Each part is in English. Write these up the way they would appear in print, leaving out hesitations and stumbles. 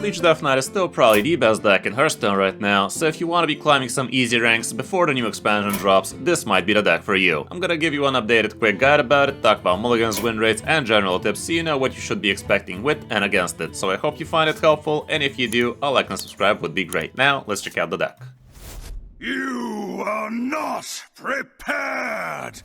LEECH DK Right is still probably the best deck in Hearthstone right now, so if you want to be climbing some easy ranks before the new expansion drops, this might be the deck for you. I'm gonna give you an updated quick guide about it, talk about mulligans, win rates, and general tips so you know what you should be expecting with and against it. So I hope you find it helpful, and if you do, a like and subscribe would be great. Now, let's check out the deck. You are not prepared!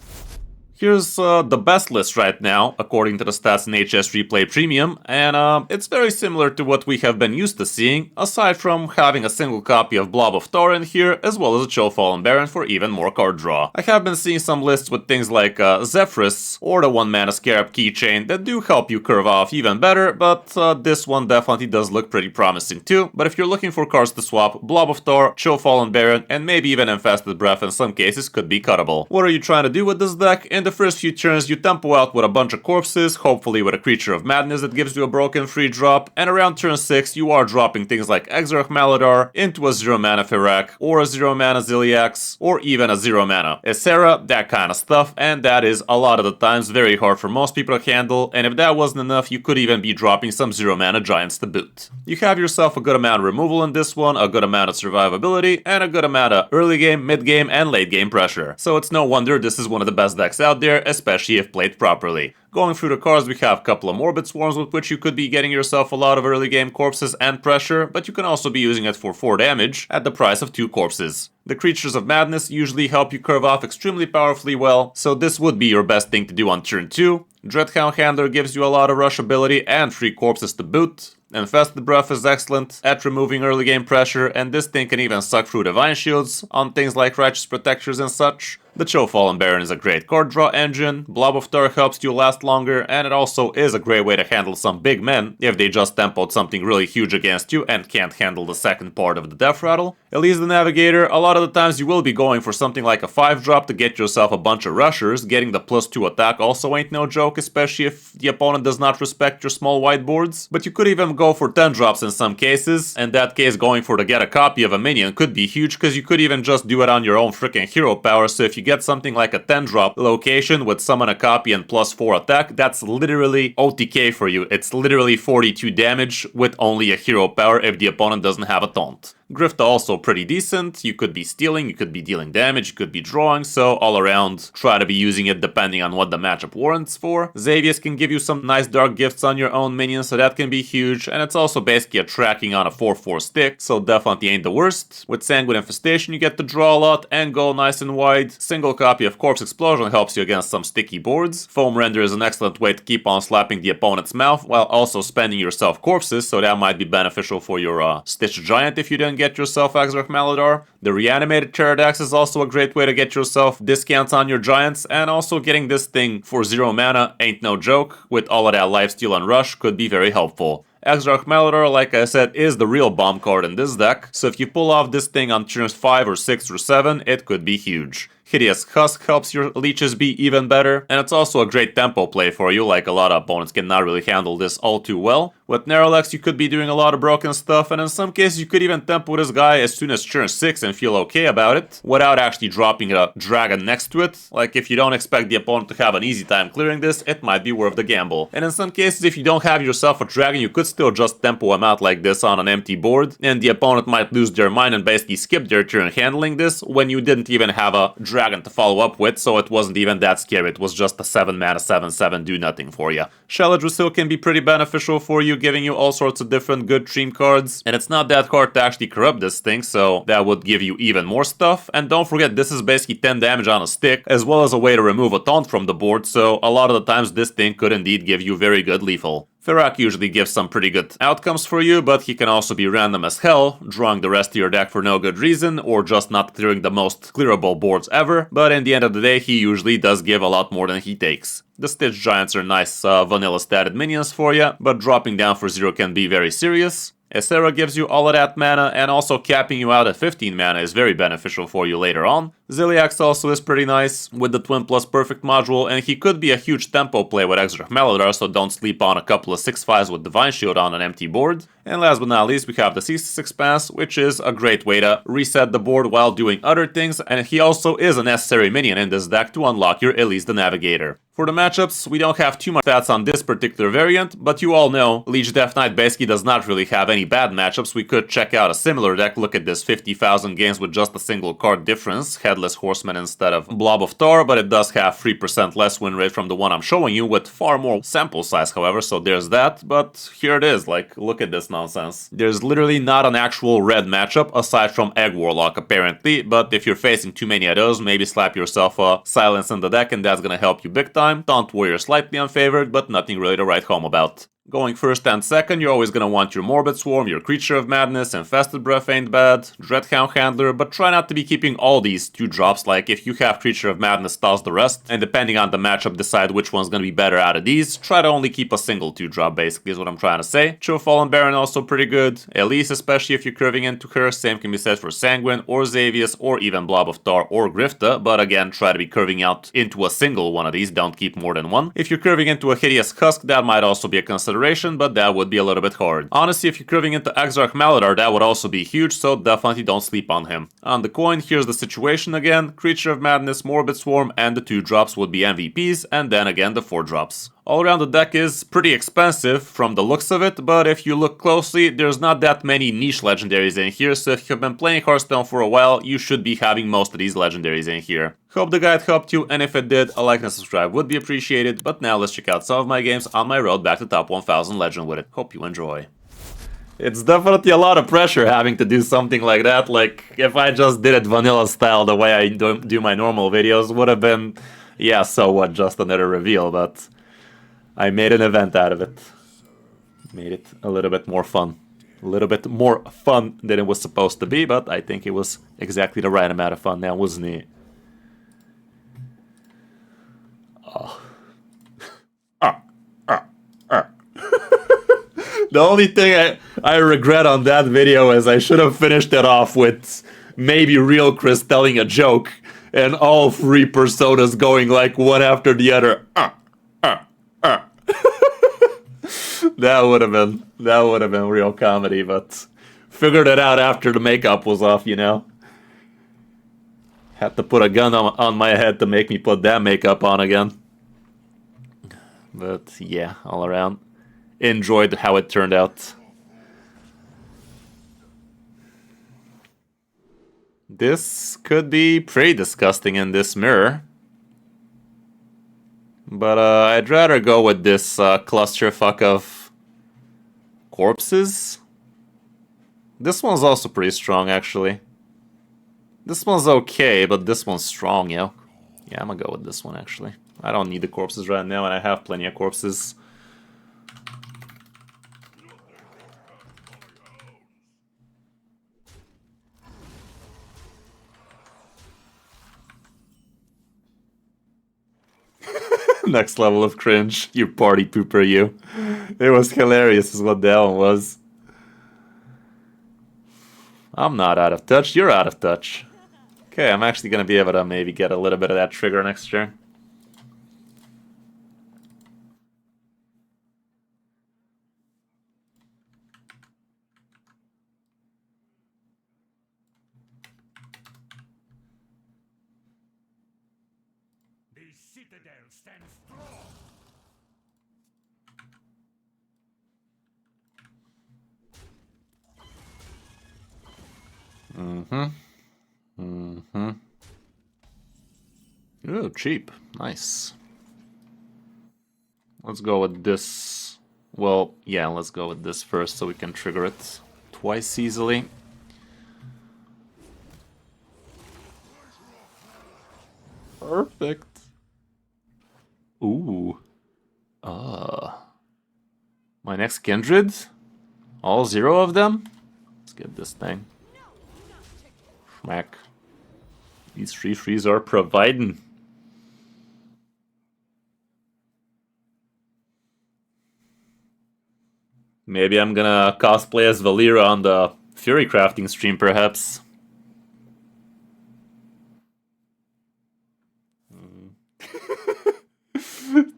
Here's the best list right now, according to the stats in HS Replay Premium, and it's very similar to what we have been used to seeing, aside from having a single copy of Blob of Thor in here, as well as a Chill Fallen Baron for even more card draw. I have been seeing some lists with things like Zephyrus or the 1-mana Scarab Keychain that do help you curve off even better, but this one definitely does look pretty promising too. But if you're looking for cards to swap, Blob of Thor, Chill Fallen Baron, and maybe even Infested Breath in some cases could be cuttable. What are you trying to do with this deck? In the first few turns, you tempo out with a bunch of corpses, hopefully with a Creature of Madness that gives you a broken free drop, and around turn 6 you are dropping things like Exarch Maladar into a 0-mana Firak, or a 0-mana Ziliax, or even a 0-mana Ysera, that kind of stuff, and that is a lot of the times very hard for most people to handle, and if that wasn't enough, you could even be dropping some 0-mana Giants to boot. You have yourself a good amount of removal in this one, a good amount of survivability, and a good amount of early game, mid game, and late game pressure. So it's no wonder this is one of the best decks out there, especially if played properly. Going through the cards, we have a couple of Morbid Swarms with which you could be getting yourself a lot of early game corpses and pressure, but you can also be using it for 4 damage at the price of 2 corpses. The Creatures of Madness usually help you curve off extremely powerfully well, so this would be your best thing to do on turn 2. Dreadhound Handler gives you a lot of rush ability and free corpses to boot. Infested Breath is excellent at removing early game pressure, and this thing can even suck through Divine Shields on things like Righteous Protectors and such. The Chill Fallen Baron is a great card draw engine, Blob of Thor helps you last longer, and it also is a great way to handle some big men if they just tempoed something really huge against you and can't handle the second part of the Death Rattle. Elise the Navigator, a lot of the times you will be going for something like a 5-drop to get yourself a bunch of rushers. Getting the +2 attack also ain't no joke, especially if the opponent does not respect your small white boards. But you could even go for 10 drops in some cases. In that case, going for to get a copy of a minion could be huge, because you could even just do it on your own freaking hero power. So if you get something like a 10-drop location with summon a copy and +4 attack, that's literally OTK for you. It's literally 42 damage with only a hero power if the opponent doesn't have a taunt. Grifta also pretty decent. You could be stealing, you could be dealing damage, you could be drawing, so all around try to be using it depending on what the matchup warrants for. Xavius can give you some nice dark gifts on your own minions, so that can be huge, and it's also basically a tracking on a 4/4 stick, so definitely ain't the worst. With Sanguine Infestation you get to draw a lot and go nice and wide. Single copy of Corpse Explosion helps you against some sticky boards. Foam Render is an excellent way to keep on slapping the opponent's mouth while also spending yourself corpses, so that might be beneficial for your Stitch Giant if you didn't get yourself Exarch Maladar. The Reanimated Pterodax is also a great way to get yourself discounts on your Giants, and also getting this thing for 0 mana ain't no joke. With all of that lifesteal and rush could be very helpful. Exarch Maladar, like I said, is the real bomb card in this deck, so if you pull off this thing on turns 5 or 6 or 7, it could be huge. Hideous Husk helps your leeches be even better, and it's also a great tempo play for you, like a lot of opponents cannot really handle this all too well. With Narrowlex you could be doing a lot of broken stuff, and in some cases you could even tempo this guy as soon as turn 6 and feel okay about it, without actually dropping a dragon next to it. Like if you don't expect the opponent to have an easy time clearing this, it might be worth the gamble. And in some cases if you don't have yourself a dragon, you could still just tempo him out like this on an empty board, and the opponent might lose their mind and basically skip their turn handling this when you didn't even have a dragon to follow up with, so it wasn't even that scary. It was just a 7-mana 7/7 do nothing for you. Sheladrisil can be pretty beneficial for you, giving you all sorts of different good dream cards, and it's not that hard to actually corrupt this thing, so that would give you even more stuff. And don't forget, this is basically 10 damage on a stick, as well as a way to remove a taunt from the board, so a lot of the times this thing could indeed give you very good lethal. Firak usually gives some pretty good outcomes for you, but he can also be random as hell, drawing the rest of your deck for no good reason, or just not clearing the most clearable boards ever, but in the end of the day he usually does give a lot more than he takes. The Stitch Giants are nice vanilla statted minions for you, but dropping down for 0 can be very serious. Ysera gives you all of that mana, and also capping you out at 15 mana is very beneficial for you later on. Ziliax also is pretty nice with the Twin Plus Perfect module, and he could be a huge tempo play with Exarch Melodar, so don't sleep on a couple of 6/5s with Divine Shield on an empty board. And last but not least, we have the Ceaseless Expanse, which is a great way to reset the board while doing other things, and he also is a necessary minion in this deck to unlock your Elise the Navigator. For the matchups, we don't have too much stats on this particular variant, but you all know Leech Death Knight basically does not really have any bad matchups. We could check out a similar deck, look at this 50,000 games with just a single card difference, Headless Horseman instead of Blob of Tar, but it does have 3% less win rate from the one I'm showing you with far more sample size, however, so there's that, but here it is, like, look at this nonsense. There's literally not an actual red matchup aside from Egg Warlock apparently, but if you're facing too many of those, maybe slap yourself a Silence in the deck and that's gonna help you big time. Taunt Warrior slightly unfavored, but nothing really to write home about. Going first and second, you're always gonna want your Morbid Swarm, your Creature of Madness, Infested Breath ain't bad, Dreadhound Handler, but try not to be keeping all these 2-drops, like if you have Creature of Madness, toss the rest, and depending on the matchup decide which one's gonna be better out of these, try to only keep a single 2-drop basically is what I'm trying to say. Chill Fallen Baron also pretty good, Elise especially if you're curving into her, same can be said for Sanguine, or Xavius, or even Blob of Tar or Grifta, but again, try to be curving out into a single one of these, don't keep more than one. If you're curving into a Hideous Husk, that might also be a consideration, but that would be a little bit hard. Honestly, if you're curving into Exarch Melodar, that would also be huge, so definitely don't sleep on him. On the coin, here's the situation again. Creature of Madness, Morbid Swarm, and the 2-drops would be MVPs, and then again the 4-drops. All around the deck is pretty expensive from the looks of it, but if you look closely, there's not that many niche legendaries in here, so if you've been playing Hearthstone for a while, you should be having most of these legendaries in here. Hope the guide helped you, and if it did, a like and subscribe would be appreciated, but now let's check out some of my games on my road back to top 1000 legend with it. Hope you enjoy. It's definitely a lot of pressure having to do something like that, like if I just did it vanilla style the way I do my normal videos, would have been, yeah, so what, just another reveal, but I made an event out of it. Made it a little bit more fun. A little bit more fun than it was supposed to be, but I think it was exactly the right amount of fun now, wasn't it? Oh. The only thing I regret on that video is I should have finished it off with maybe real Kris telling a joke and all 3 personas going like one after the other. That would have been real comedy, but figured it out after the makeup was off, you know. Had to put a gun on my head to make me put that makeup on again. But yeah, all around, enjoyed how it turned out. This could be pretty disgusting in this mirror. But I'd rather go with this clusterfuck of corpses. This one's also pretty strong, actually. This one's okay, but this one's strong, yo. Yeah, I'm gonna go with this one, actually. I don't need the corpses right now, and I have plenty of corpses. Next level of cringe, you party pooper, you. It was hilarious is what that one was. I'm not out of touch, you're out of touch. Okay, I'm actually gonna be able to maybe get a little bit of that trigger next turn. The citadel stands strong. Ooh, cheap. Nice. Let's go with this. Well, yeah, let's go with this first so we can trigger it twice easily. Perfect. Ooh. My next Kindred? All 0 of them? Let's get this thing. Schmack. These 3/3s are providing. Maybe I'm gonna cosplay as Valera on the Fury Crafting stream, perhaps.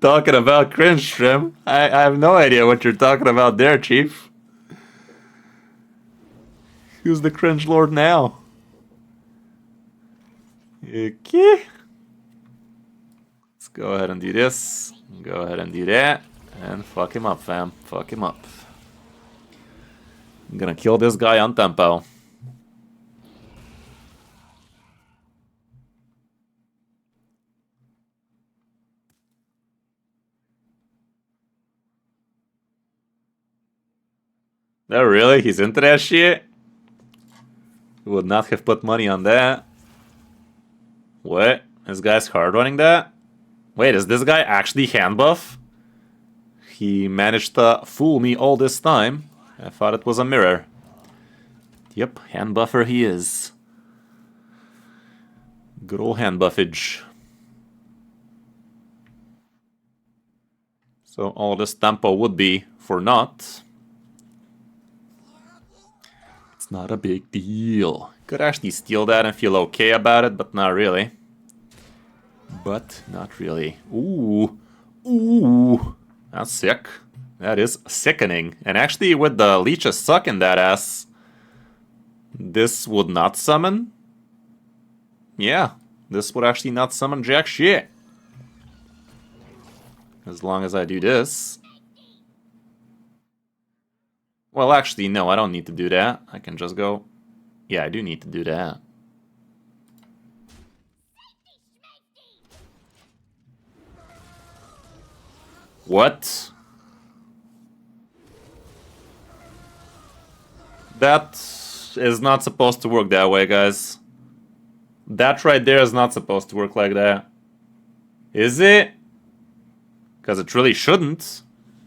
Talking about cringe stream. I have no idea what you're talking about there, Chief. Who's the cringe lord now? Okay. Let's go ahead and do this. Go ahead and do that. And fuck him up, fam. Fuck him up. I'm gonna kill this guy on tempo. Oh, really? He's into that shit? Would not have put money on that. What? This guy's hard running that? Wait, is this guy actually hand buff? He managed to fool me all this time. I thought it was a mirror. Yep, hand buffer he is. Good old hand buffage. So all this tempo would be for naught. It's not a big deal. Could actually steal that and feel okay about it, but not really. But not really. Ooh. Ooh. That's sick. That is sickening. And actually with the leeches sucking that ass, this would not summon? Yeah. This would actually not summon jack shit. As long as I do this. Well, actually, no, I don't need to do that. I can just go... Yeah, I do need to do that. What? That is not supposed to work that way, guys. That right there is not supposed to work like that. Is it? Because it really shouldn't.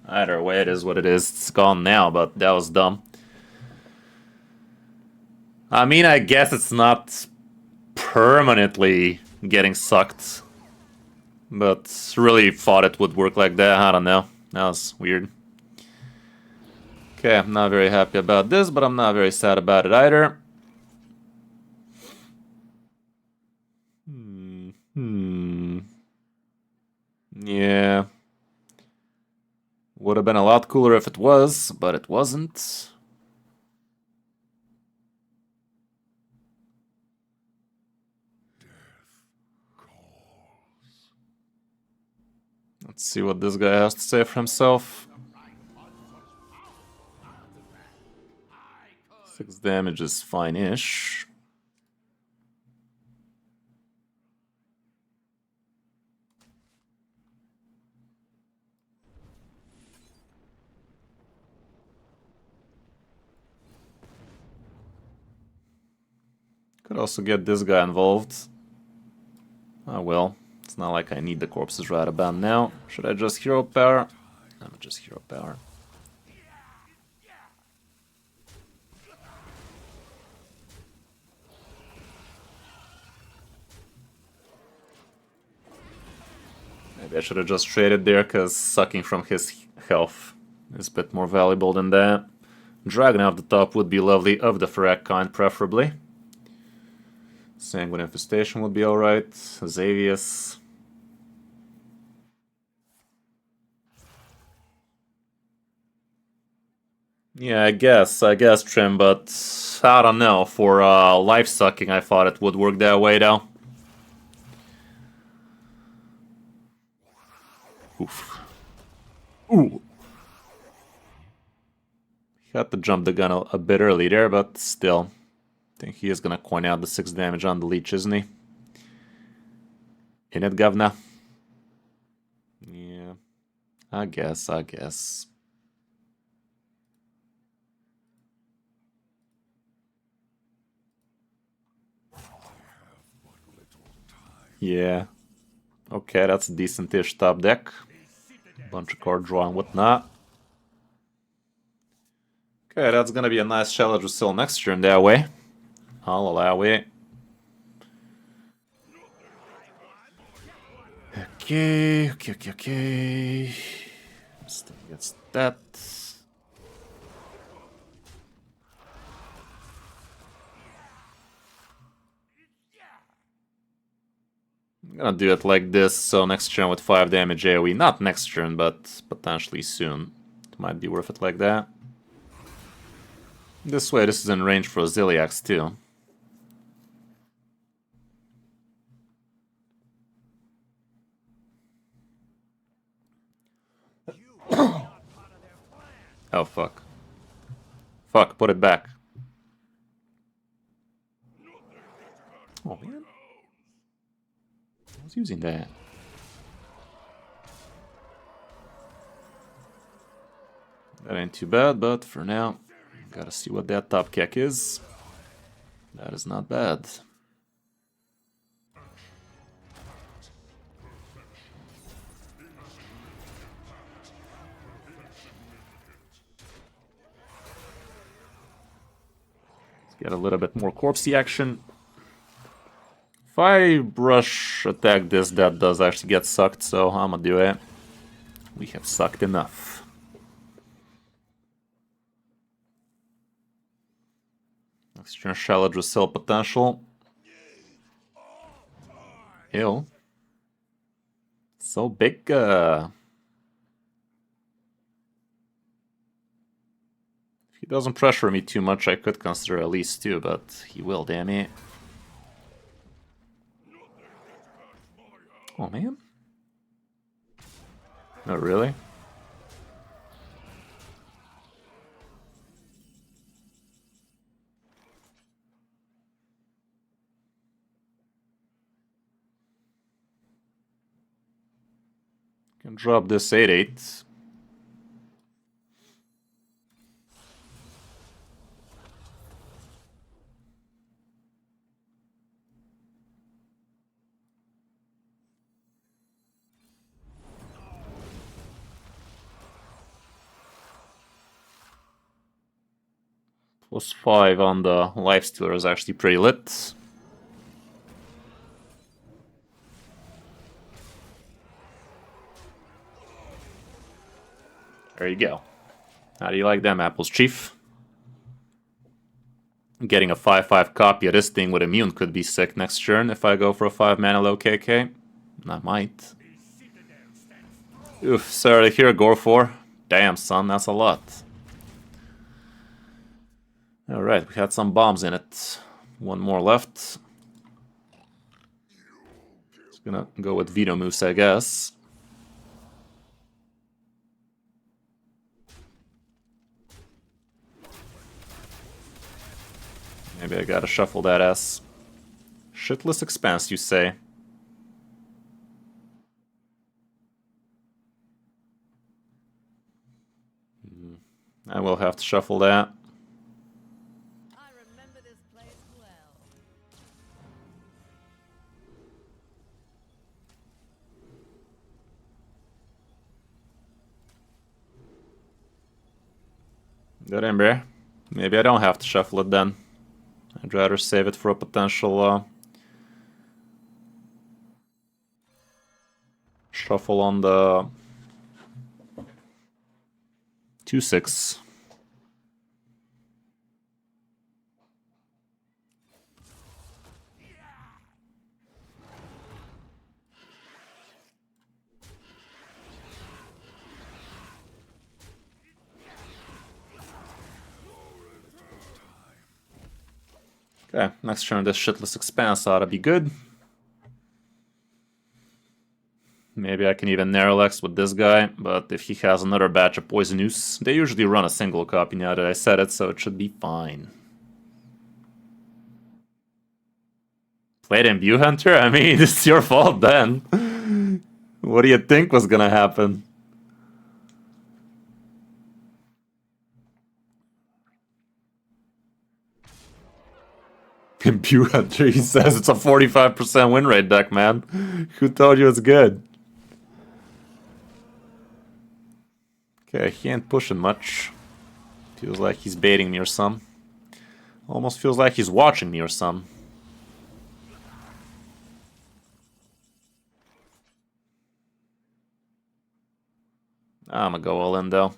Either way, it is what it is. It's gone now, but that was dumb. I mean, I guess it's not permanently getting sucked. But really thought it would work like that. I don't know. That was weird. Okay, I'm not very happy about this, but I'm not very sad about it either. Yeah. Would have been a lot cooler if it was, but it wasn't. Let's see what this guy has to say for himself. 6 damage is fine-ish. Could also get this guy involved. Oh well. It's not like I need the corpses right about now. Should I just hero power? I'm just hero power. Maybe I should have just traded there, because sucking from his health is a bit more valuable than that. Dragon off the top would be lovely, of the Ferrac kind preferably. Sanguine Infestation would be alright. Xavius. Yeah, I guess, Trim, but I don't know. For life sucking, I thought it would work that way, though. Oof. Ooh. Had to jump the gun a bit early there, but still. I think he is gonna coin out the 6 damage on the leech, isn't he? In it, Govna? Yeah. I guess. Yeah. Okay, that's a decent-ish top deck. Bunch of card draw and whatnot. Okay, that's gonna be a nice challenge with Sil next turn that way. I'll allow it. Okay. Still gets that. I'm gonna do it like this, so next turn with 5 damage AoE. Not next turn, but potentially soon. It might be worth it like that. This way, this is in range for Ziliax too. Oh, fuck. Fuck, put it back. Oh, man. I was using that. That ain't too bad, but for now, gotta see what that top kick is. That is not bad. Let's get a little bit more corpsey action. If I brush attack this, that does actually get sucked, so I'ma do it. We have sucked enough. Next turn, Shaladra Cell potential. Ew. So big. If he doesn't pressure me too much, I could consider at least 2, but he will, damn it. Oh, man. No, really? Can drop this 8/8. +5 on the Lifestealer is actually pretty lit. There you go. How do you like them apples, Chief? Getting a 5/5 copy of this thing with immune could be sick next turn if I go for a 5 mana low KK. I might. Oof, sorry to hear, Gore4. Damn, son, that's a lot. Alright, we had some bombs in it. One more left. Just gonna go with Veto Moose, I guess. Maybe I gotta shuffle that ass. Shitless Expanse, you say? I will have to shuffle that. I remember this place well. Good Ember. Maybe I don't have to shuffle it then. I'd rather save it for a potential shuffle on the 2/6. Okay, next turn this Shitless Expanse ought to be good. Maybe I can even Narrowlex with this guy, but if he has another batch of Poisonous, they usually run a single copy now that I said it, so it should be fine. Played Imbue Hunter? I mean, it's your fault then. What do you think was gonna happen? Imbue Hunter, he says it's a 45% win rate deck, man. Who told you it's good? Okay, he ain't pushing much. Feels like he's baiting me or some. Almost feels like he's watching me or some. I'm gonna go all in though.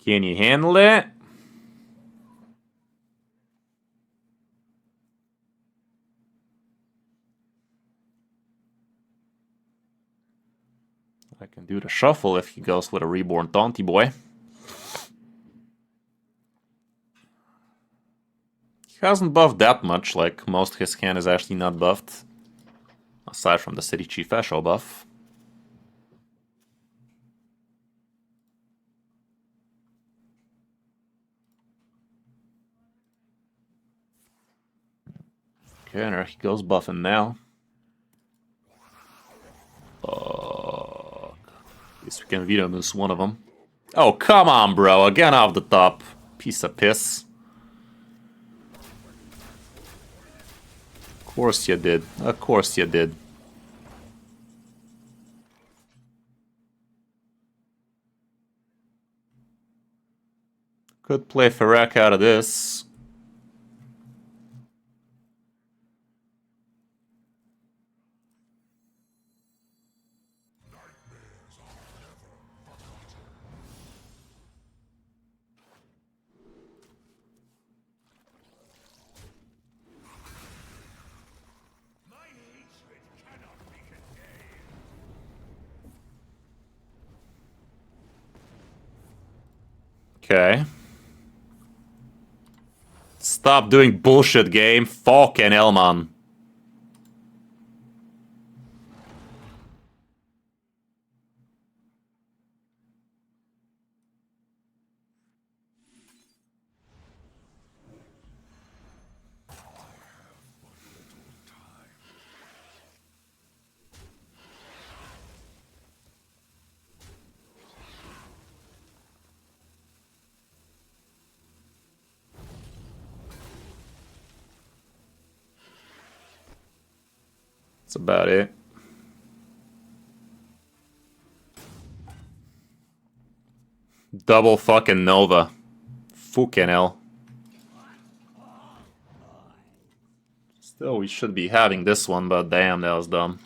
Can you handle it? I can do the shuffle if he goes with a Reborn Taunty Boy. He hasn't buffed that much, like most of his hand is actually not buffed. Aside from the City Chief Echo buff. Okay, there he goes buffing now. At least we can Veto Moose one of them. Oh, come on, bro. Again off the top. Piece of piss. Of course you did. Of course you did. Could play Ferrek out of this. Okay. Stop doing bullshit, game. Fucking hell, man. That's about it. Double fucking Nova. Fucking hell. Still, we should be having this one, but damn, that was dumb.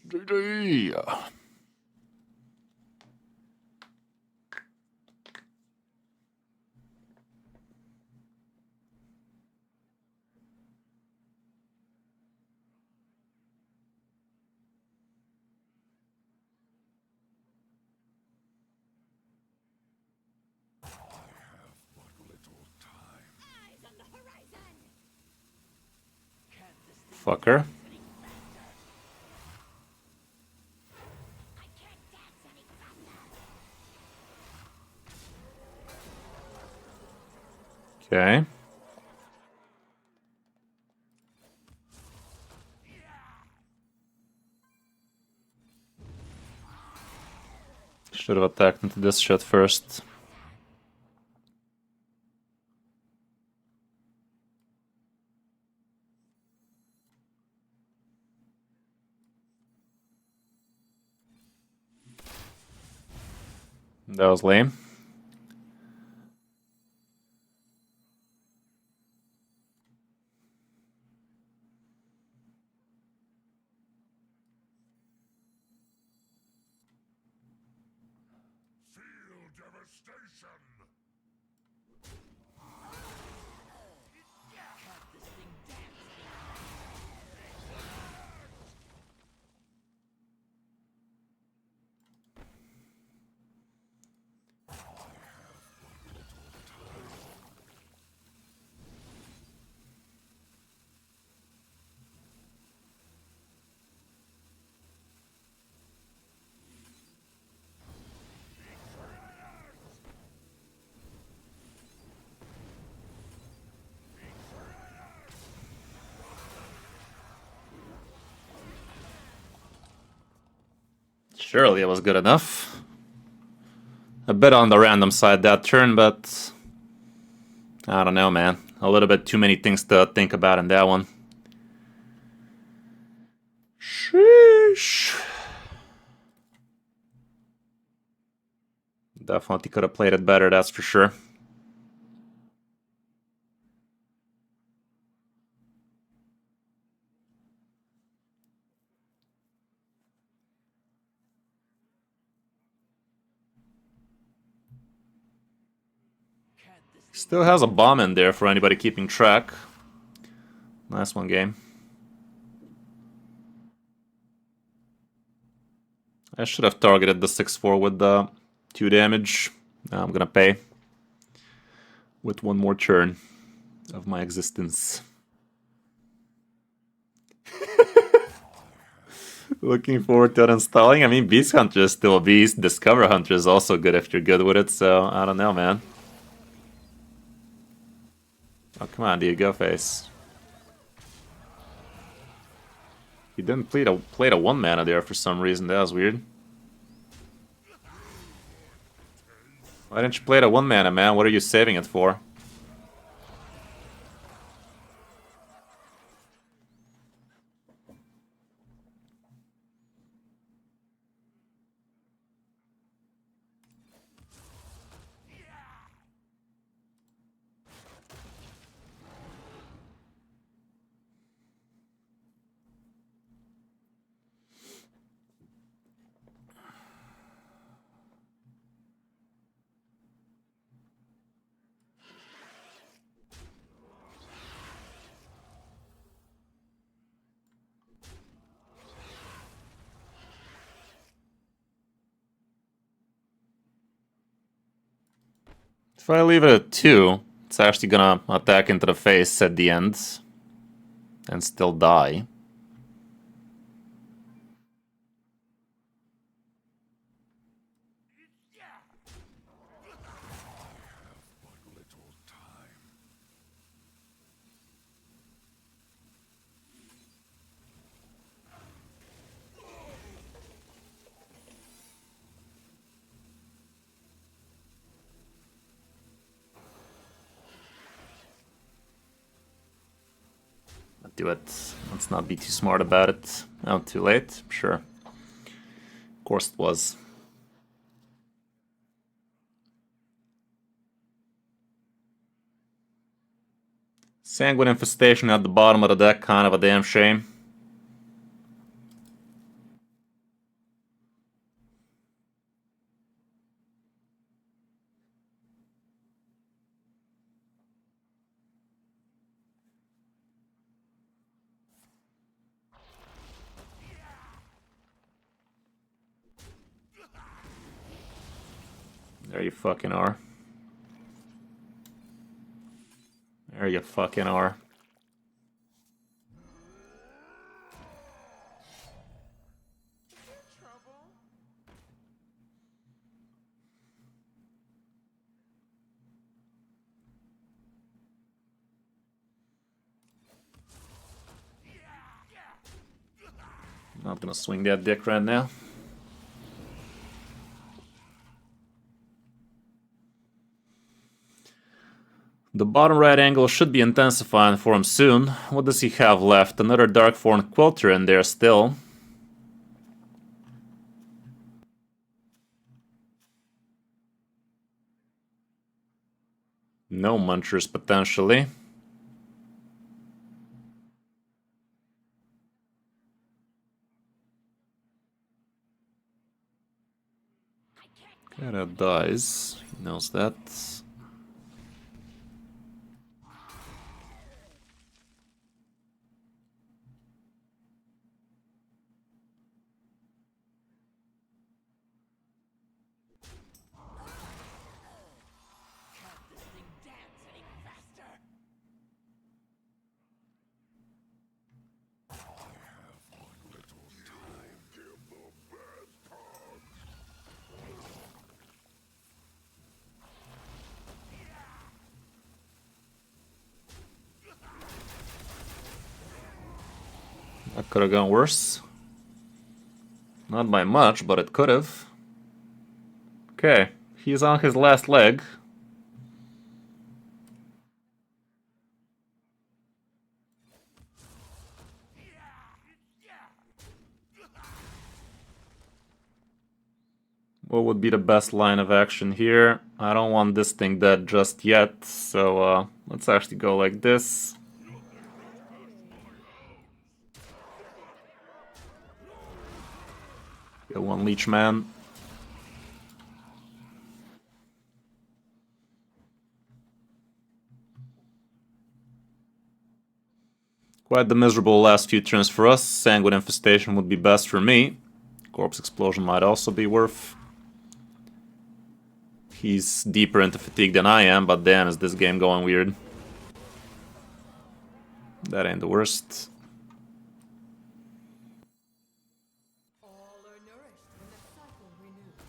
GG. Fucker. Okay. Should have attacked into this shit first. That was lame. Surely it was good enough. A bit on the random side that turn, but I don't know, man. A little bit too many things to think about in that one. Definitely could have played it better, that's for sure. Still has a bomb in there for anybody keeping track. Nice one, game. I should have targeted the 6-4 with the 2 damage. Now I'm gonna pay with one more turn of my existence. Looking forward to uninstalling. I mean, Beast Hunter is still a beast. Discover Hunter is also good if you're good with it, so I don't know, man. Oh, come on, dude, go face. He didn't play a 1 mana there for some reason. That was weird. Why didn't you play the 1 mana, man? What are you saving it for? If I leave it at 2, it's actually gonna attack into the face at the end and still die. Do it. Let's not be too smart about it. Oh, too late? Sure. Of course it was. Sanguine Infestation at the bottom of the deck, kind of a damn shame. There you fucking are. There you fucking are. Not gonna swing that dick right now. The bottom right angle should be intensifying for him soon. What does he have left? Another Darkthorn Quilter in there still. No Munchers potentially. Okay, that dies. He knows that. That could have gone worse. Not by much, but it could have. Okay, he's on his last leg. What would be the best line of action here? I don't want this thing dead just yet, so let's actually go like this. Get one leech man. Quite the miserable last few turns for us. Sanguine Infestation would be best for me. Corpse Explosion might also be worth. He's deeper into fatigue than I am, but damn, is this game going weird. That ain't the worst. All are nourished when the cycle renews.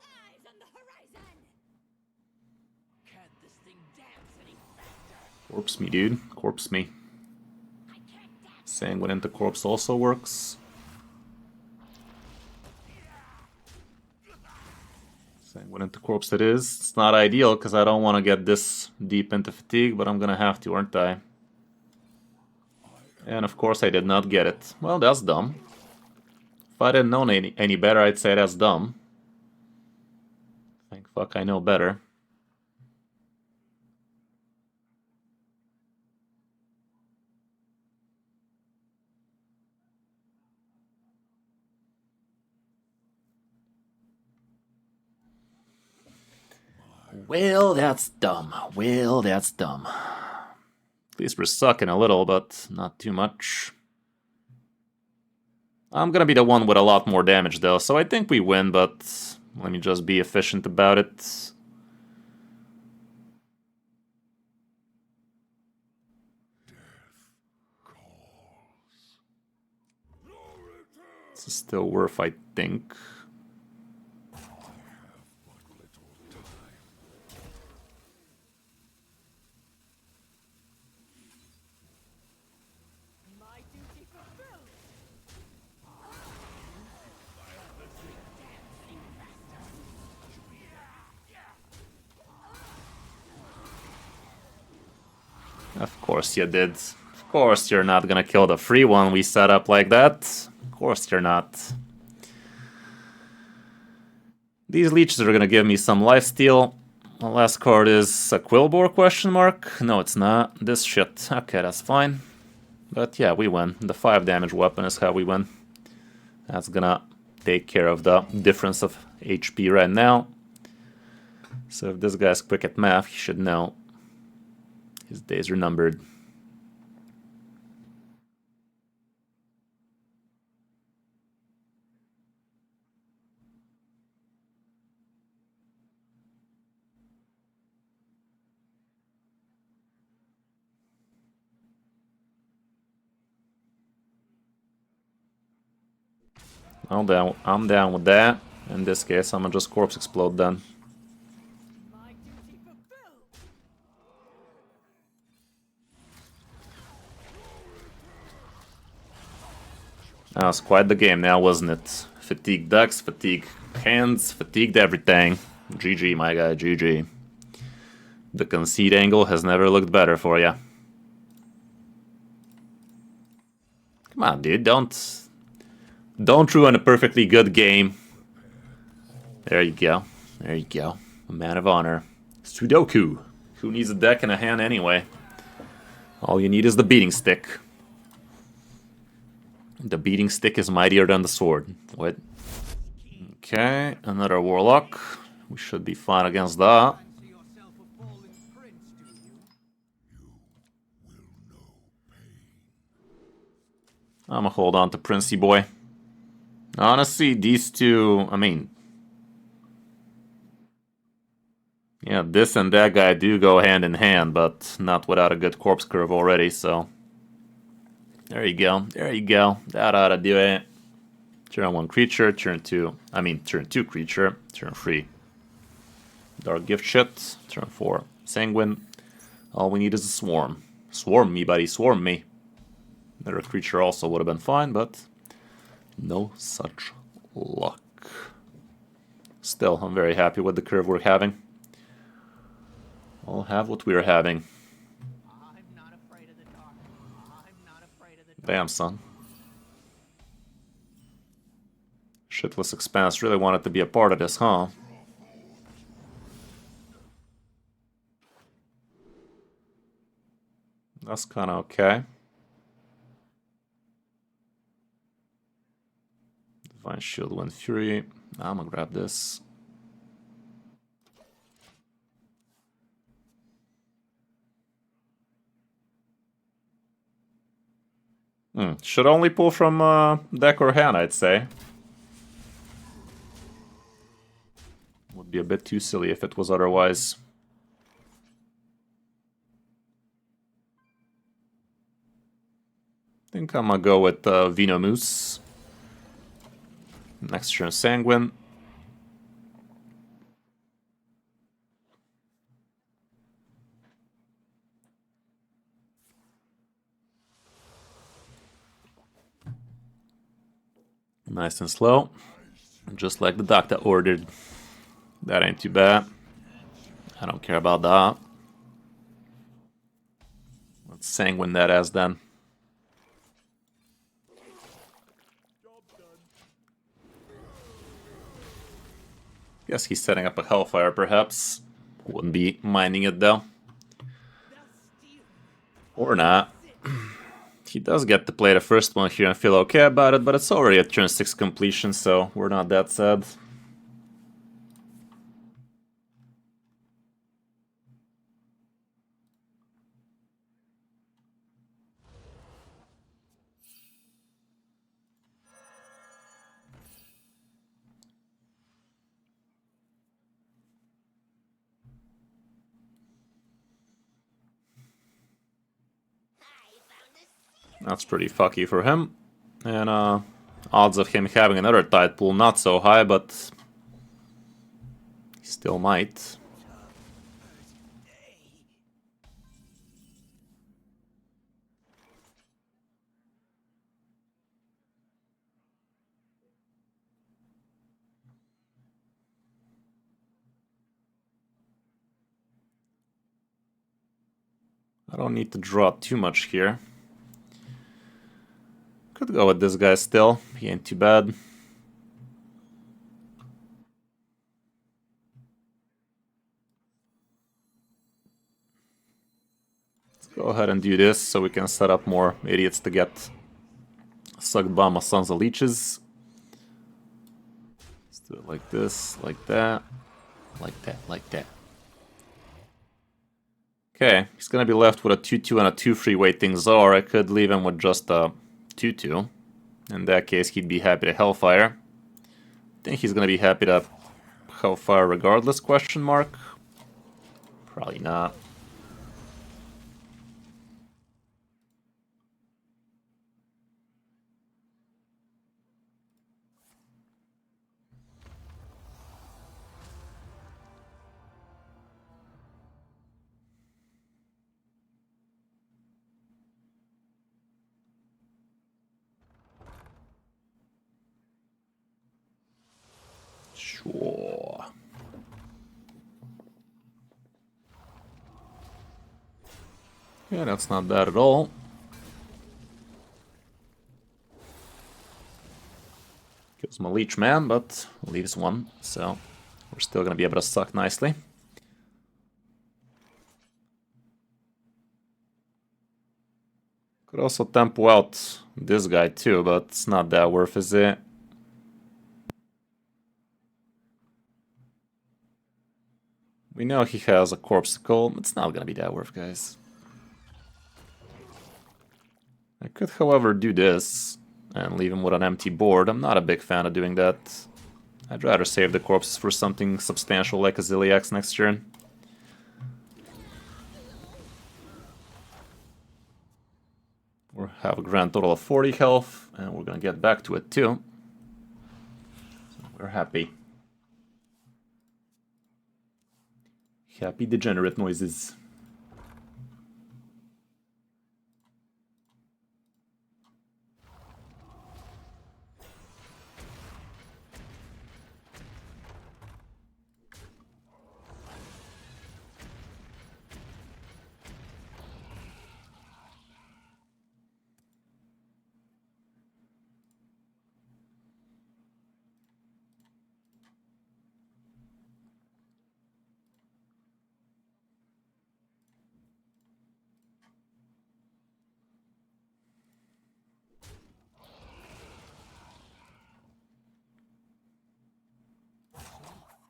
Eyes on the horizon! Can't this thing dance any faster? Corpse me, dude. Corpse me. Sanguine into corpse also works. Sanguine into corpse it is. It's not ideal because I don't want to get this deep into fatigue, but I'm gonna have to, aren't I? And of course I did not get it. Well, that's dumb. If I didn't know any better, I'd say that's dumb. Thank fuck I know better. Well, that's dumb. Well, that's dumb. At least we're sucking a little, but not too much. I'm gonna be the one with a lot more damage though, so I think we win, but let me just be efficient about it. This is still worth, I think. My duty fulfilled! Of course you did. Of course you're not gonna kill the free one we set up like that. Of course you're not. These leeches are gonna give me some lifesteal. The last card is a Quillbore question mark? No, it's not. This shit. Okay, that's fine. But yeah, we win. The 5 damage weapon is how we win. That's gonna take care of the difference of HP right now. So if this guy's quick at math, he should know. His days are numbered. I'm down with that. In this case, I'm gonna just corpse explode then. My duty fulfilled! That was quite the game now, wasn't it? Fatigue decks, fatigue hands, fatigued everything. GG, my guy, GG. The concede angle has never looked better for ya. Come on, dude, don't ruin a perfectly good game. There you go. There you go. A man of honor. Sudoku. Who needs a deck and a hand anyway? All you need is the beating stick. The beating stick is mightier than the sword. What? Okay, another warlock. We should be fine against that. I'm gonna hold on to Princey Boy. Honestly, these two, I mean... Yeah, this and that guy do go hand in hand, but not without a good corpse curve already, so... There you go, there you go. That ought to do it. Turn 1 creature, turn 2... I mean, turn 2 creature, turn 3. Dark Gift Shit. Turn 4 Sanguine. All we need is a Swarm. Swarm me, buddy, swarm me. Another creature also would have been fine, but no such luck. Still, I'm very happy with the curve we're having. We'll have what we're having. I'm not afraid of the dark. I'm not afraid of the dark. Damn, son. Shitless Expanse really wanted to be a part of this, huh? That's kinda okay. Divine Shield, Wind Fury. I'm gonna grab this. Should only pull from deck or hand, I'd say. Would be a bit too silly if it was otherwise. I think I'm gonna go with Venomoose. Next turn, Sanguine. Nice and slow. Just like the doctor ordered. That ain't too bad. I don't care about that. Let's Sanguine that ass then. Guess he's setting up a Hellfire, perhaps. Wouldn't be minding it, though. Or not. He does get to play the first one here and feel okay about it, but it's already a turn 6 completion, so we're not that sad. That's pretty fucky for him. And odds of him having another tide pool not so high, but he still might. I don't need to draw too much here. Could go with this guy still, he ain't too bad. Let's go ahead and do this so we can set up more idiots to get sucked by my Sons of Leeches. Let's do it like this, like that, like that, like that. Okay, he's gonna be left with a 2-2 and a 2-3 way things are. I could leave him with just a 2-2. In that case, he'd be happy to Hellfire. I think he's gonna be happy to Hellfire regardless, question mark? Probably not. Sure. Yeah, that's not bad at all. Kills my Leech Man, but leaves one, so we're still gonna be able to suck nicely. Could also tempo out this guy too, but it's not that worth, is it? We know he has a Corpsicle. It's not gonna be that worth, guys. I could, however, do this and leave him with an empty board. I'm not a big fan of doing that. I'd rather save the corpses for something substantial like a Zilliax next turn. We have a grand total of 40 health, and we're gonna get back to it too. So we're happy. Happy degenerate noises.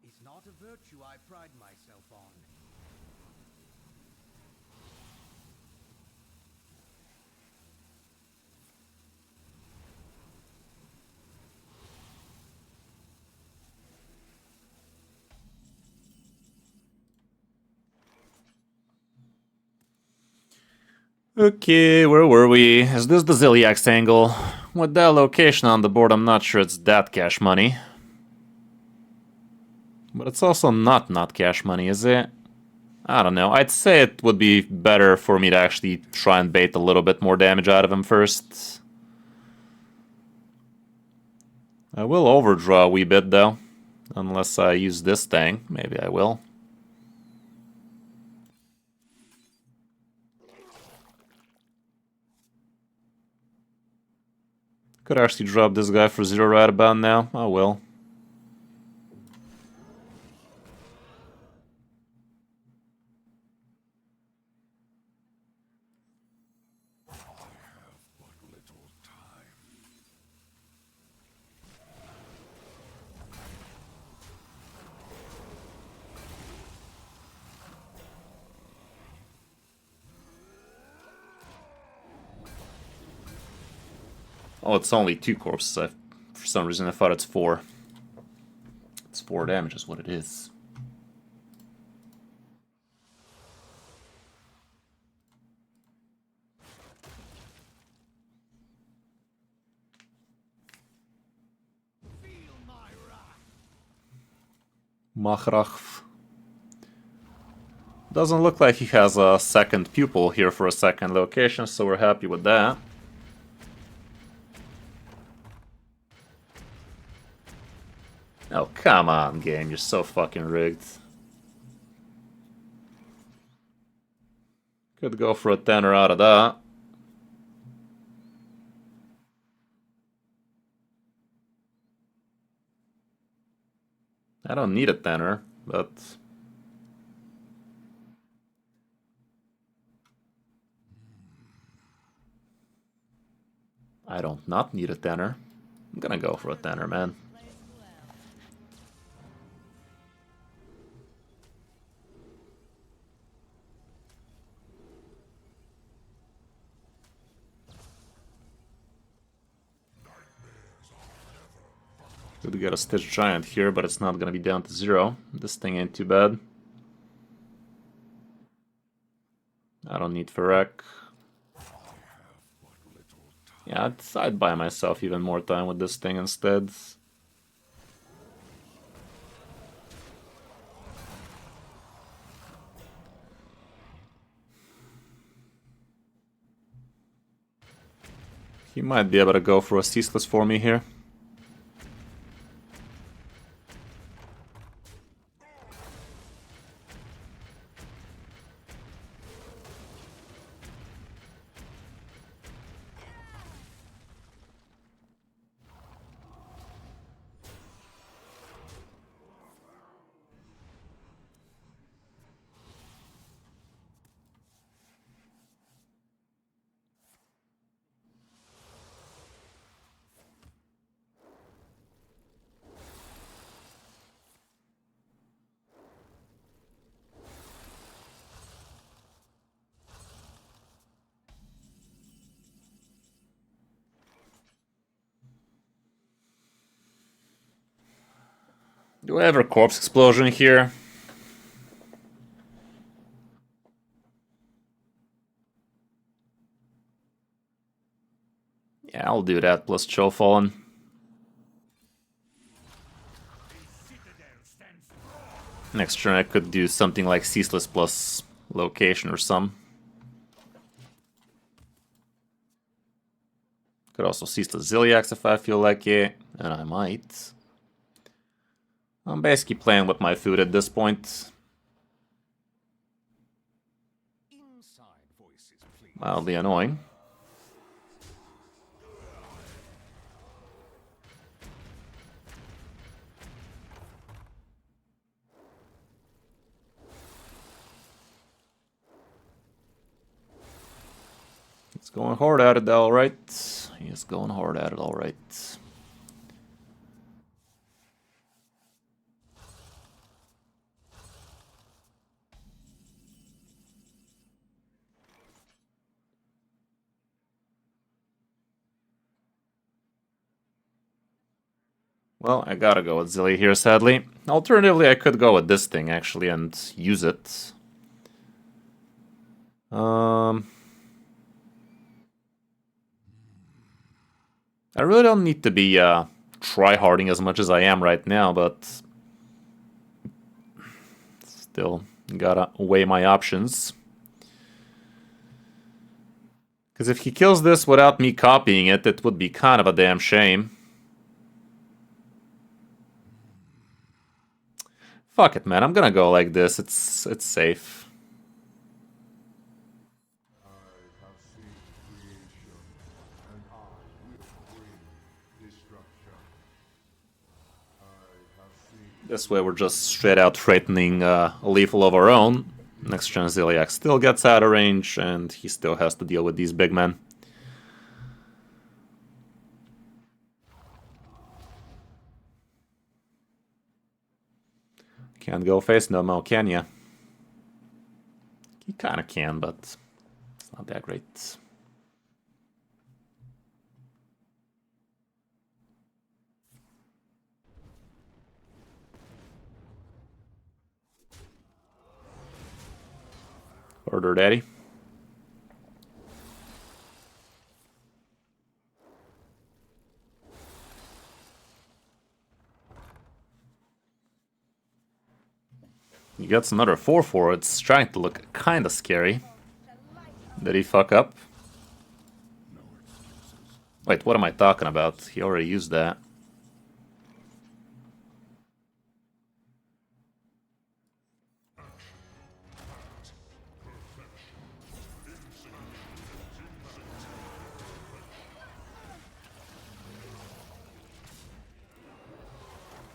Is not a virtue I pride myself on. Okay, where were we? Is this the Ziliax angle? With that location on the board, I'm not sure it's that cash money. But it's also not cash money, is it? I don't know. I'd say it would be better for me to actually try and bait a little bit more damage out of him first. I will overdraw a wee bit, though. Unless I use this thing. Maybe I will. Could actually drop this guy for 0 right about now. I will. Oh, it's only 2 corpses. For some reason I thought it's 4. It's 4 damage is what it is. Machrach. Doesn't look like he has a second pupil here for a second location, so we're happy with that. Oh, come on, game. You're so fucking rigged. Could go for a 10er out of that. I don't need a 10er, but... I don't not need a 10er. I'm gonna go for a 10er, man. Could get a Stitch Giant here, but it's not gonna be down to 0. This thing ain't too bad. I don't need Ferrek. Yeah, I'd buy myself even more time with this thing instead. He might be able to go for a Ceaseless for me here. Do I have a Corpse Explosion here? Yeah, I'll do that, plus Chill Fallen. The citadel stands strong. Next turn I could do something like Ceaseless plus Location or some. Could also Ceaseless Ziliax if I feel like it, and I might. I'm basically playing with my food at this point. Inside voices, please. Mildly annoying. He's going hard at it, alright. He's going hard at it, alright. Well, I gotta go with Zilly here, sadly. Alternatively, I could go with this thing, actually, and use it. I really don't need to be try-harding as much as I am right now, but still gotta weigh my options. Because if he kills this without me copying it, it would be kind of a damn shame. Fuck it, man. I'm gonna go like this. It's safe. This way we're just straight out threatening a lethal of our own. Next turn Ziliax still gets out of range and he still has to deal with these big men. Can't go face no more, can ya? He kinda can, but it's not that great. Order, daddy. He gets another 4/4. It's trying to look kind of scary. Did he fuck up? Wait, what am I talking about? He already used that.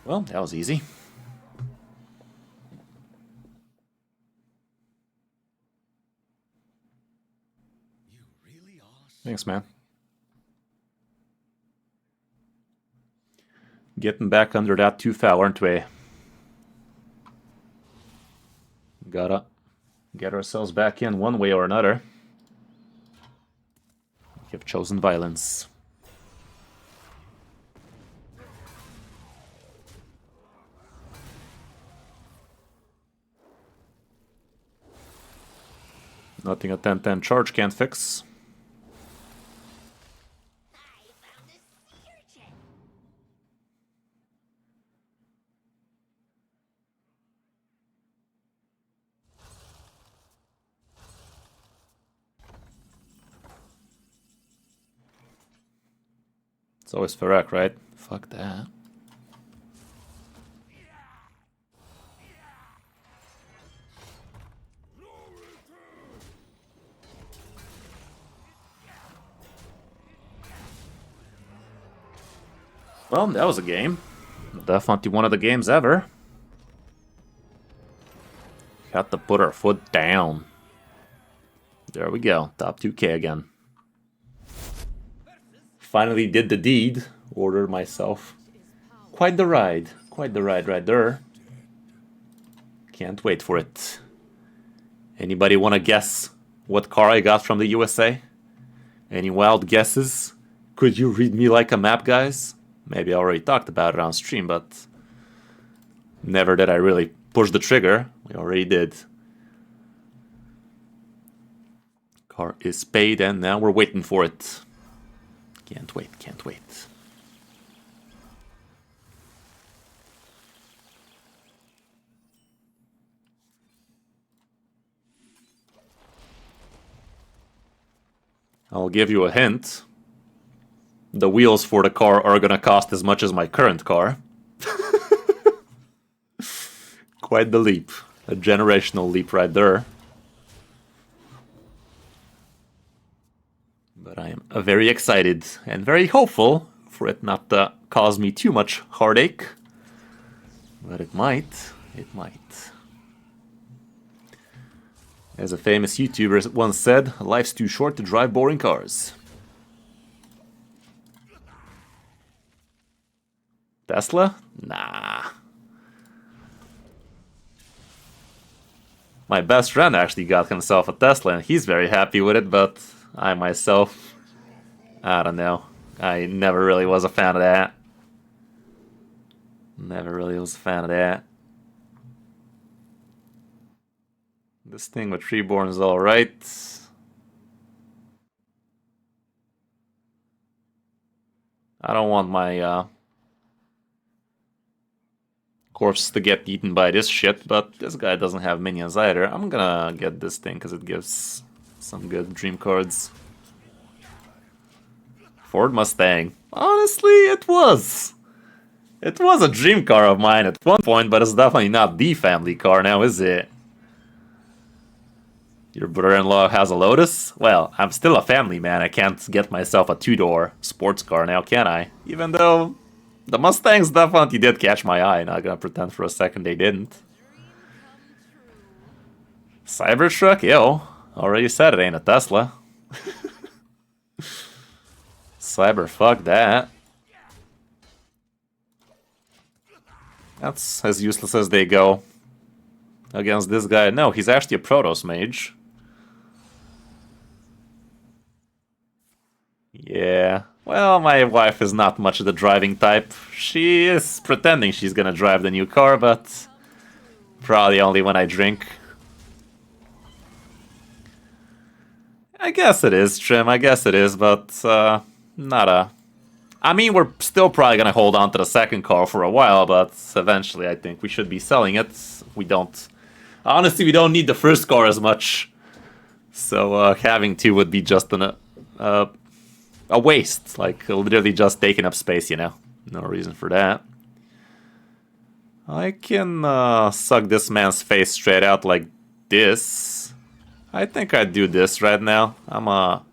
Well, that was easy. You really are. Thanks, man. Getting back under that 2 foul, aren't we? Gotta get ourselves back in one way or another. We have chosen violence. Nothing a 10-10 charge can't fix. It's always Ferrac, right? Fuck that. Well, that was a game. Definitely one of the games ever. Got to put our foot down. There we go. Top 2K again. Finally did the deed. Ordered myself. Quite the ride. Quite the ride right there. Can't wait for it. Anybody want to guess what car I got from the USA? Any wild guesses? Could you read me like a map, guys? Maybe I already talked about it on stream, but never did I really push the trigger. We already did. Car is paid and now we're waiting for it. Can't wait, can't wait. I'll give you a hint. The wheels for the car are gonna cost as much as my current car. Quite the leap. A generational leap right there. But I am very excited and very hopeful for it not to cause me too much heartache. But it might. It might. As a famous YouTuber once said, life's too short to drive boring cars. Tesla? Nah. My best friend actually got himself a Tesla and he's very happy with it, but I myself, I don't know. I never really was a fan of that. Never really was a fan of that. This thing with Reborn is alright. I don't want my corpse to get eaten by this shit, but this guy doesn't have minions either. I'm gonna get this thing because it gives some good dream cards. Ford Mustang. Honestly, it was. It was a dream car of mine at one point, but it's definitely not the family car now, is it? Your brother-in-law has a Lotus? Well, I'm still a family man. I can't get myself a two-door sports car now, can I? Even though the Mustangs definitely did catch my eye. Not gonna pretend for a second they didn't. Cybertruck? Ew. Already said it ain't a Tesla. Cyber, fuck that. That's as useless as they go. Against this guy. No, he's actually a Protoss mage. Yeah. Well, my wife is not much of the driving type. She is pretending she's gonna drive the new car, but probably only when I drink. I guess it is, Trim. I guess it is, but not a... I mean, we're still probably gonna hold on to the second car for a while, but eventually I think we should be selling it. We don't... Honestly, we don't need the first car as much. So having two would be just a waste. Like, literally just taking up space, you know? No reason for that. I can suck this man's face straight out like this. I think I'd do this right now. I'm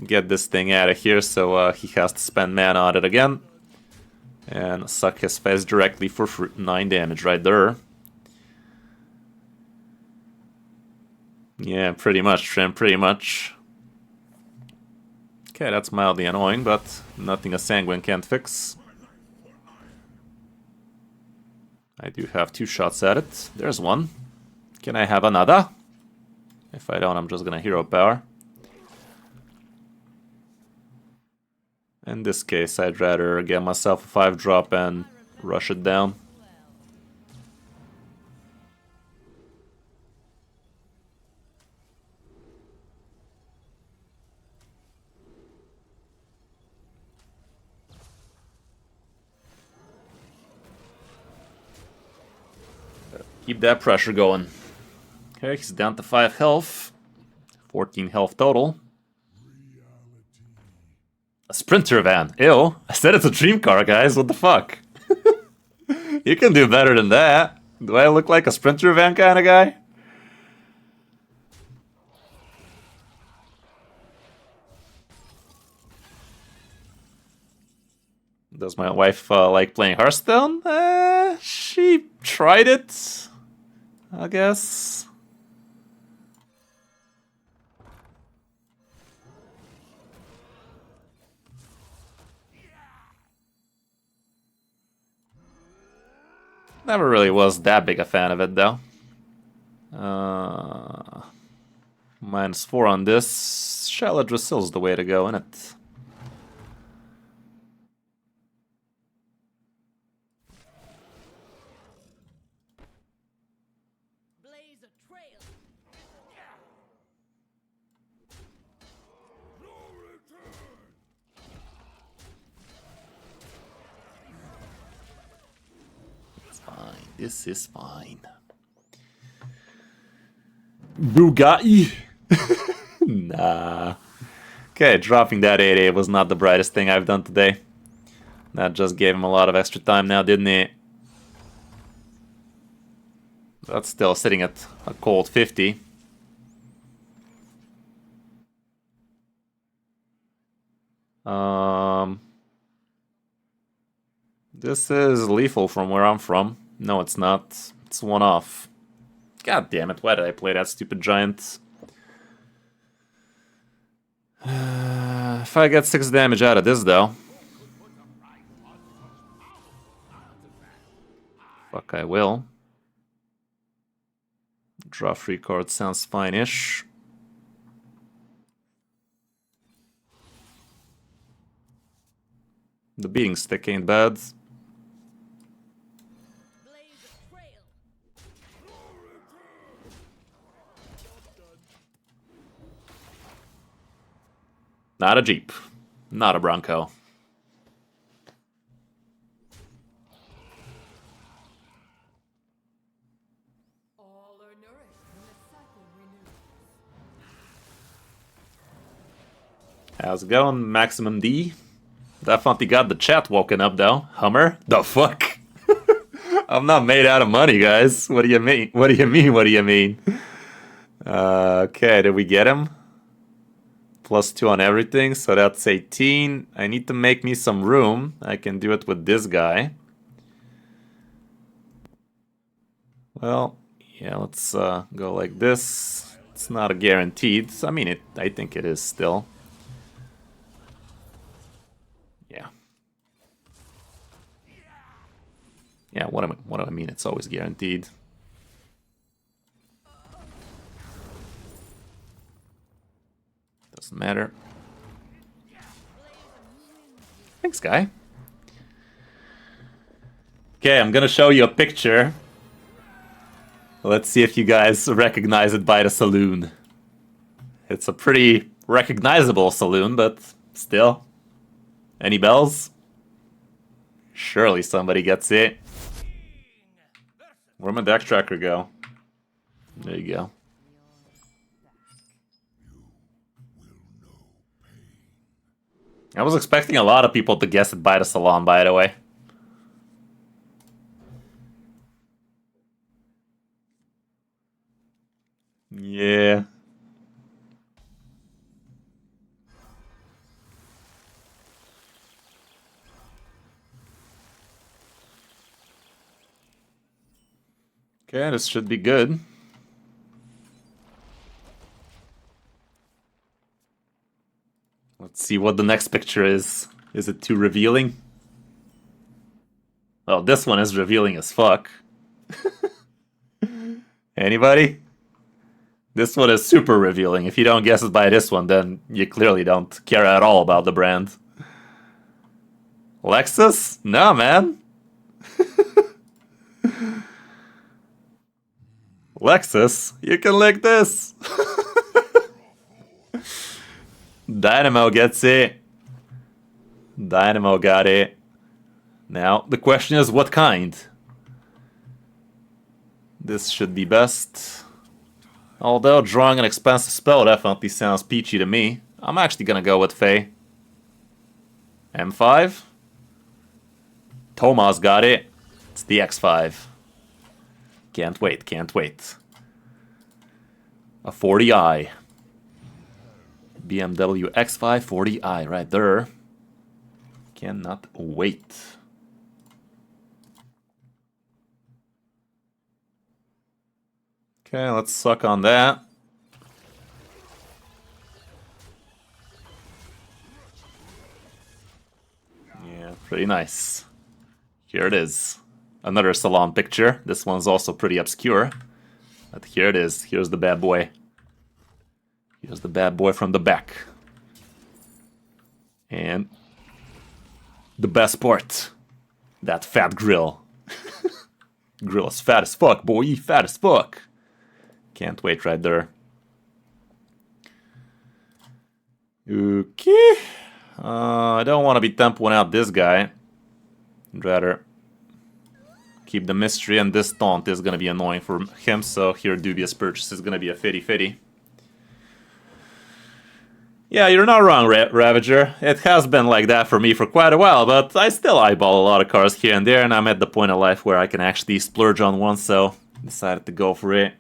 get this thing out of here so he has to spend mana on it again. And suck his face directly for 9 damage right there. Yeah, pretty much, Trim, pretty much. Okay, that's mildly annoying, but nothing a Sanguine can't fix. I do have 2 shots at it. There's one. Can I have another? If I don't, I'm just gonna hero power. In this case, I'd rather get myself a 5-drop and rush it down. Keep that pressure going. Okay, he's down to 5 health. 14 health total. A Sprinter van. Ew. I said it's a dream car, guys. What the fuck? You can do better than that. Do I look like a Sprinter van kind of guy? Does my wife like playing Hearthstone? She tried it, I guess. Never really was that big a fan of it, though. -4 on this. Shallow Drassil's the way to go, innit? Blaze a trail. It's fine. This is fine. Bugatti. Nah. Okay, dropping that 8-8 was not the brightest thing I've done today. That just gave him a lot of extra time now, didn't it? That's still sitting at a cold 50. This is lethal from where I'm from. No, it's not. It's one off. God damn it, why did I play that stupid giant? If I get 6 damage out of this, though. Fuck, I will. Draw 3 cards sounds fine-ish. The beating stick ain't bad. Not a Jeep. Not a Bronco. All are nourished when the cycle renews. How's it going, Maximum D? Definitely got the chat woken up, though. Hummer? The fuck? I'm not made out of money, guys. What do you mean? What do you mean? What do you mean? Okay, did we get him? +2 on everything, so that's 18. I need to make me some room. I can do it with this guy. Well, yeah, let's go like this. It's not a guaranteed. I mean, I think it is still. Yeah. Yeah, what do I mean? It's always guaranteed. Doesn't matter. Thanks, guy. Okay, I'm gonna show you a picture. Let's see if you guys recognize it by the saloon. It's a pretty recognizable saloon, but still. Any bells? Surely somebody gets it. Where'd my deck tracker go? There you go. I was expecting a lot of people to guess it by the salon, by the way. Yeah. Okay, this should be good. Let's see what the next picture is. Is it too revealing? Oh, this one is revealing as fuck. Anybody? This one is super revealing. If you don't guess it by this one, then you clearly don't care at all about the brand. Lexus? No, man. Lexus? You can lick this. Dynamo gets it. Dynamo got it. Now, the question is what kind? This should be best. Although drawing an expensive spell definitely sounds peachy to me. I'm actually gonna go with Faye. M5? Tomas got it. It's the X5. Can't wait, can't wait. A 40i. BMW X5 40i right there. Cannot wait. Okay, let's suck on that. Yeah, pretty nice. Here it is. Another salon picture. This one's also pretty obscure. But here it is. Here's the bad boy. Here's the bad boy from the back. And the best part. That fat grill. Grill is fat as fuck, boy. Fat as fuck. Can't wait right there. Okay. I don't want to be tempoing out this guy. I'd rather keep the mystery, and this taunt is going to be annoying for him, so here Dubious Purchase is going to be a fitty-fitty. Yeah, you're not wrong, Ravager. It has been like that for me for quite a while, but I still eyeball a lot of cards here and there, and I'm at the point of life where I can actually splurge on one, so decided to go for it.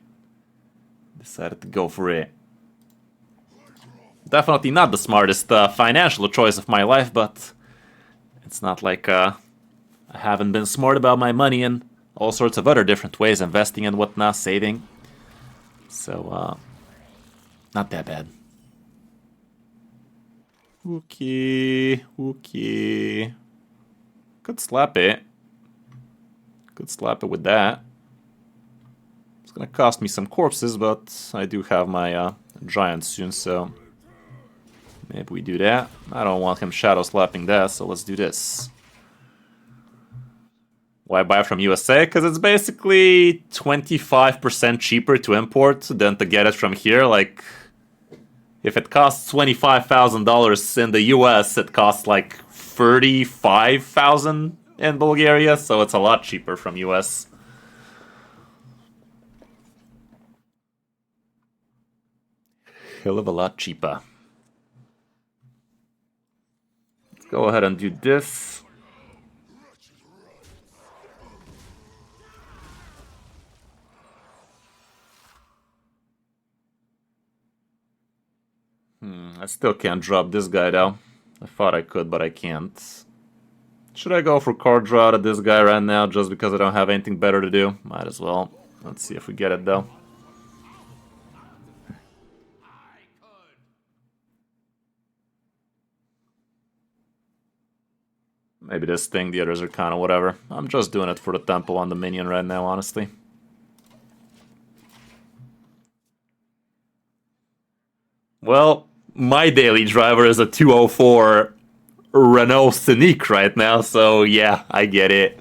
Definitely not the smartest financial choice of my life, but it's not like I haven't been smart about my money in all sorts of other different ways, investing and whatnot, saving. So, not that bad. Okay. Could slap it. With that. It's gonna cost me some corpses, but I do have my giant soon, so maybe we do that. I don't want him shadow slapping that, so let's do this. Why buy from USA? Because it's basically 25% cheaper to import than to get it from here. Like, if it costs $25,000 in the US, it costs like $35,000 in Bulgaria, so it's a lot cheaper from US. Hell of a lot cheaper. Let's go ahead and do this. I still can't drop this guy though. I thought I could, but I can't. Should I go for card draw to this guy right now just because I don't have anything better to do? Might as well. Let's see if we get it though. Maybe this thing, the others are kind of whatever. I'm just doing it for the tempo on the minion right now, honestly. Well, my daily driver is a 204 Renault Scenic right now, so yeah, I get it.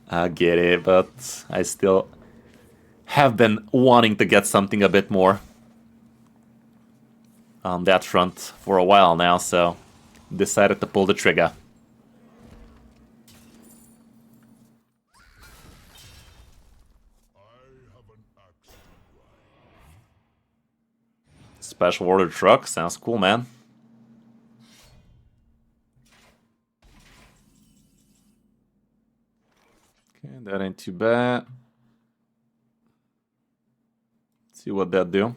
But I still have been wanting to get something a bit more on that front for a while now, so decided to pull the trigger. Special order truck, sounds cool, man. Okay, that ain't too bad. Let's see what that do.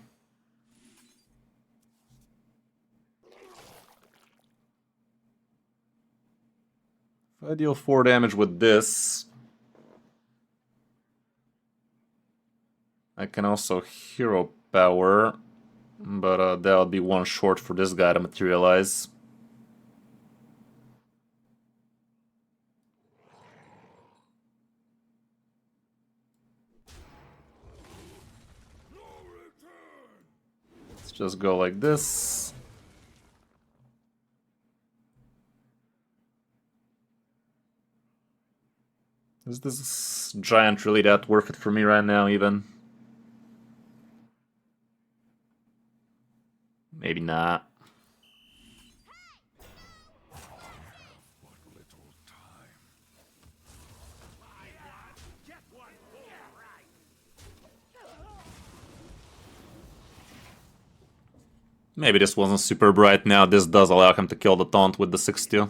If I deal 4 damage with this, I can also hero power, but that'll be one short for this guy to materialize. Let's just go like this. Is this giant really that worth it for me right now, even? Maybe not. Maybe this wasn't super bright now. This does allow him to kill the taunt with the 6-2.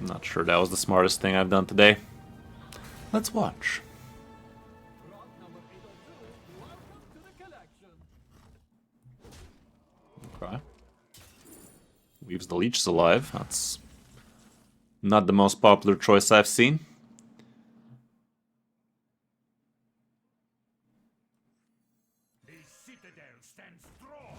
Not sure that was the smartest thing I've done today. Let's watch. Okay. Leaves the leeches alive. That's not the most popular choice I've seen. The citadel stands strong.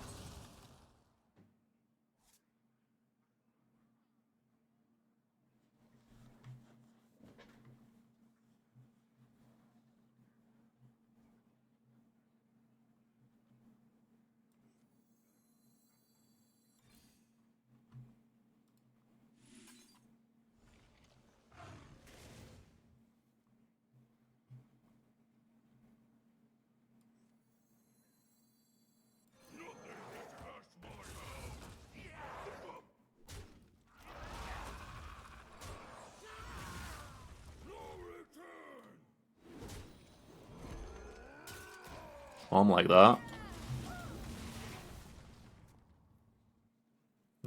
Something like that.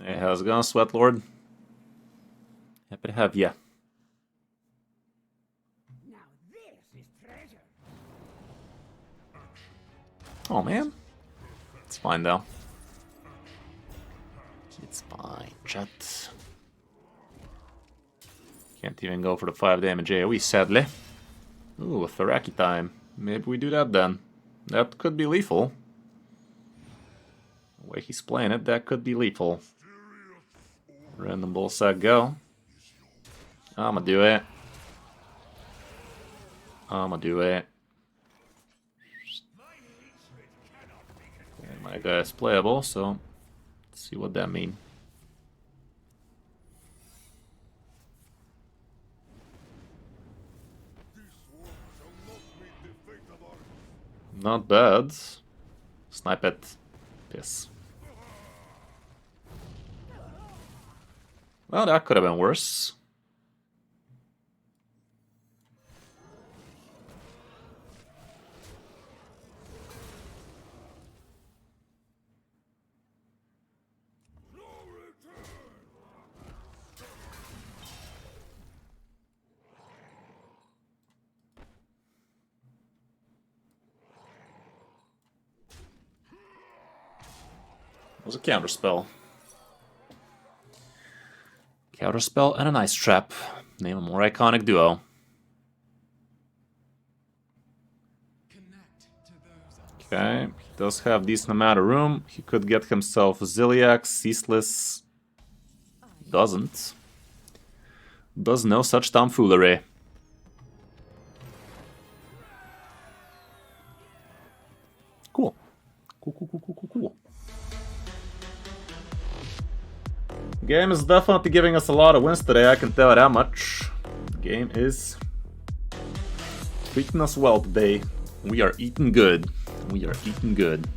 Hey, how's it going, Sweat Lord? Happy to have ya. Now this is treasure. Oh man. It's fine though. It's fine, chat. Can't even go for the 5 damage AoE, sadly. Ooh, a Tharaki time. Maybe we do that then. That could be lethal. The way he's playing it, that could be lethal. Random bull sack go. I'ma do it. I'ma do it. And my guy's playable, so let's see what that means. Not bad. Snipe it. Piss. Well, that could have been worse. It was a counterspell. Counterspell and an ice trap. Name a more iconic duo. Okay, he does have decent amount of room. He could get himself Zilliax, Ceaseless. Doesn't. Does no such tomfoolery. Cool. Cool. Game is definitely giving us a lot of wins today, I can tell that much. The game is treating us well today. We are eating good. We are eating good.